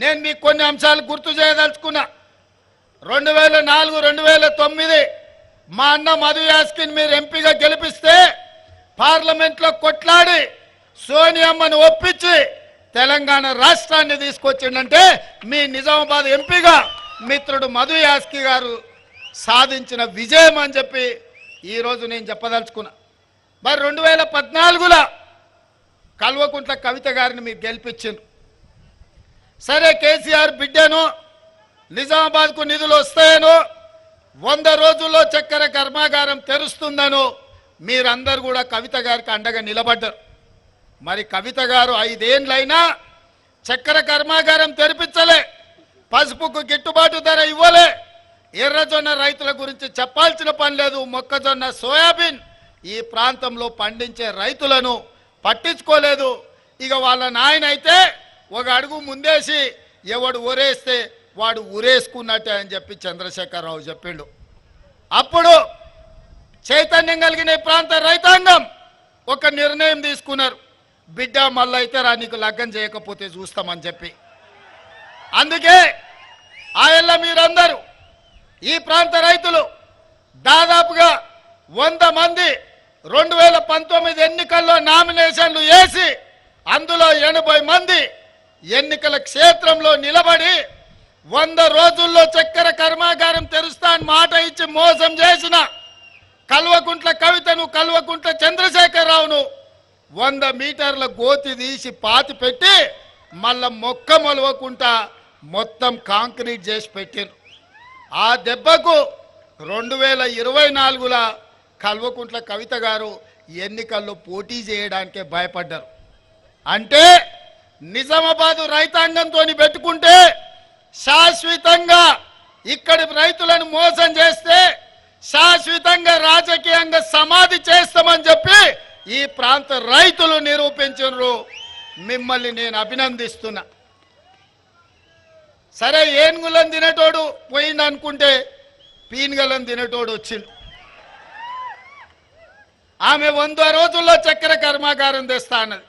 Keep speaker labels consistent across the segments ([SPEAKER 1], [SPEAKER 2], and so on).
[SPEAKER 1] నేను మీకు కొన్ని అంశాలు గుర్తు చేయదలుచుకున్నా. 2004 2009 మా అన్న మధు యాస్కిన్ మీరు ఎంపీగా గెలిపిస్తే పార్లమెంట్లో కొట్లాడి సోనియమ్మను ఒప్పించి తెలంగాణ రాష్ట్రాన్ని తీసుకొచ్చిందంటే మీ నిజామాబాద్ ఎంపీగా మిత్రుడు మధు యాస్కి గారు సాధించిన విజయం అని చెప్పి ఈరోజు నేను చెప్పదలుచుకున్నా. మరి 2014లో కల్వకుంట్ల కవిత గారిని మీరు గెలిపించారు. సరే కేసీఆర్ బిడ్డను నిజామాబాద్కు నిధులు వస్తాయనో 100 రోజుల్లో చక్కెర కర్మాగారం తెరుస్తుందనో మీరందరూ కూడా కవిత గారికి అండగా నిలబడ్డారు. మరి కవిత గారు 5 ఏళ్ళైనా చక్కెర కర్మాగారం తెరిపించలే, పసుపుకు గిట్టుబాటు ధర ఇవ్వలే, ఎర్రజొన్న రైతుల గురించి చెప్పాల్సిన పని లేదు. మొక్కజొన్న సోయాబీన్ ఈ ప్రాంతంలో పండించే రైతులను పట్టించుకోలేదు. ఇక వాళ్ళ నాయన అయితే ఒక అడుగు ముందేసి ఎవడు ఊరేస్తే వాడు ఊరేసుకున్నట్టే అని చెప్పి చంద్రశేఖరరావు చెప్పిండు. అప్పుడు చైతన్యం కలిగిన ఈ ప్రాంత రైతాంగం ఒక నిర్ణయం తీసుకున్నారు, బిడ్డ మళ్ళీ అయితే రా నీకు లగ్గం చేయకపోతే చూస్తామని చెప్పి. అందుకే ఆయల్ల మీరందరూ ఈ ప్రాంత రైతులు దాదాపుగా 100 మంది 2019 ఎన్నికల్లో నామినేషన్లు వేసి అందులో 80 మంది ఎన్నికల క్షేత్రంలో నిలబడి 100 రోజుల్లో చక్కెర కర్మాగారం తెరుస్తా అని మాట ఇచ్చి మోసం చేసిన కల్వకుంట్ల కవితను, కల్వకుంట్ల చంద్రశేఖరరావును 100 మీటర్ల గోతి తీసి పాతి పెట్టి మళ్ళా మొక్క మొలవకుండా మొత్తం కాంక్రీట్ చేసి పెట్టారు. ఆ దెబ్బకు 2024లో కల్వకుంట్ల కవిత గారు ఎన్నికల్లో పోటీ చేయడానికే భయపడ్డారు. అంటే నిజామాబాదు రైతాంగంతో పెట్టుకుంటే శాశ్వతంగా ఇక్కడి రైతులను మోసం చేస్తే శాశ్వతంగా రాజకీయంగా సమాధి చేస్తామని చెప్పి ఈ ప్రాంత రైతులు నిరూపించారు. మిమ్మల్ని నేను అభినందిస్తున్నా. సరే ఏనుగులను తినేటోడు పోయింది అనుకుంటే పీనుగలను తినేటోడు వచ్చిండు. ఆమె 100 రోజుల్లో చక్కెర కర్మాగారం తెస్తా అన్నది.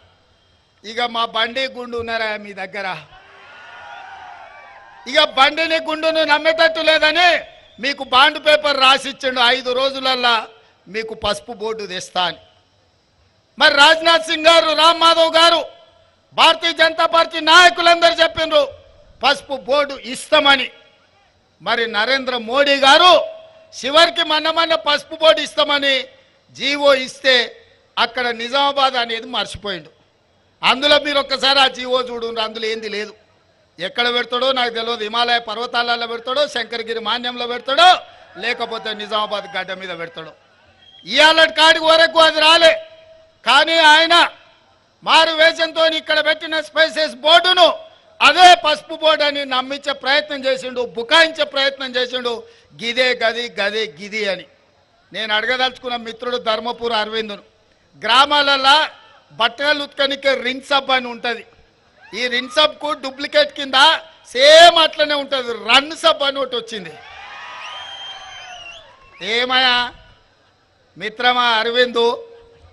[SPEAKER 1] ఇక మా బండి గుండు ఉన్నారా మీ దగ్గర? ఇక బండిని గుండును నమ్మేటట్టు లేదని మీకు బాండ్ పేపర్ రాసిచ్చిండు, 5 రోజులల్లా మీకు పసుపు బోర్డు తెస్తా అని. మరి రాజ్నాథ్ సింగ్ గారు, రామ్ మాధవ్ గారు, భారతీయ జనతా పార్టీ నాయకులందరూ చెప్పిండ్రు పసుపు బోర్డు ఇస్తామని. మరి నరేంద్ర మోడీ గారు చివరికి మొన్న పసుపు బోర్డు ఇస్తామని జీవో ఇస్తే అక్కడ నిజామాబాద్ అనేది మర్చిపోయిండు. అందులో మీరు ఒక్కసారి ఆ జీవో చూడండి, అందులో ఏంది లేదు. ఎక్కడ పెడతాడో నాకు తెలియదు. హిమాలయ పర్వతాలలో పెడతాడో, శంకరగిరి మాన్యంలో పెడతాడో, లేకపోతే నిజామాబాద్ గడ్డ మీద పెడతాడో. ఇవాళ కాడికి వరకు అది రాలే. కానీ ఆయన మారు వేషంతో ఇక్కడ పెట్టిన స్పైసెస్ బోర్డును అదే పసుపు బోర్డు అని నమ్మించే ప్రయత్నం చేసిండు, బుకాయించే ప్రయత్నం చేసిండు. గిదే గది గదే గిది అని. నేను అడగదలుచుకున్న మిత్రుడు ధర్మపుర అరవిందును, గ్రామాలలో బట్టలు ఉత్కనికే రిన్ సబ్ అని ఉంటుంది. ఈ రిన్ సబ్కు డూప్లికేట్ కింద సేమ్ అట్లనే ఉంటుంది రన్ సబ్ అని ఒకటి వచ్చింది. ఏమయ్యా మిత్రమా అరవిందు,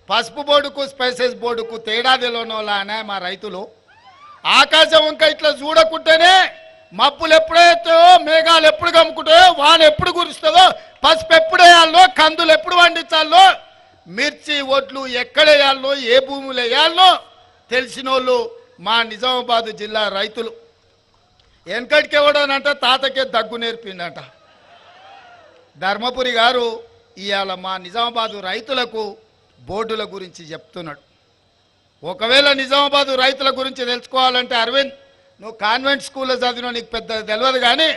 [SPEAKER 1] పసుపు బోర్డుకు స్పైసెస్ బోర్డుకు తేడా తెలియనోళ్ళ అనే మా రైతులు. ఆకాశం వంక ఇట్లా చూడకుంటేనే మబ్బులు ఎప్పుడైతాయో, మేఘాలు ఎప్పుడు కమ్ముకుంటాయో, వాన ఎప్పుడు కురుస్తుందో, పసుపు ఎప్పుడు వేయాలో, కందులు ఎప్పుడు పండించాలో, మిర్చి ఒడ్లు ఎక్కడ వేయాలో, ఏ భూములు వేయాలో తెలిసిన వాళ్ళు మా నిజామాబాద్ జిల్లా రైతులు. వెనకటికి ఎవడనంట తాతకే దగ్గు నేర్పిండట. ధర్మపురి గారు ఇవాళ మా నిజామాబాదు రైతులకు బోర్డుల గురించి చెప్తున్నాడు. ఒకవేళ నిజామాబాదు రైతుల గురించి తెలుసుకోవాలంటే అరవింద్, నువ్వు కాన్వెంట్ స్కూల్లో చదివినా నీకు పెద్ద తెలియదు, కానీ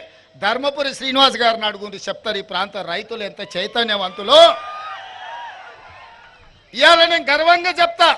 [SPEAKER 1] ధర్మపురి శ్రీనివాస్ గారిని అడుగుండి చెప్తారు ఈ ప్రాంత రైతులు ఎంత చైతన్యవంతులో. ఇవాళ నేను గర్వంగా చెప్తా,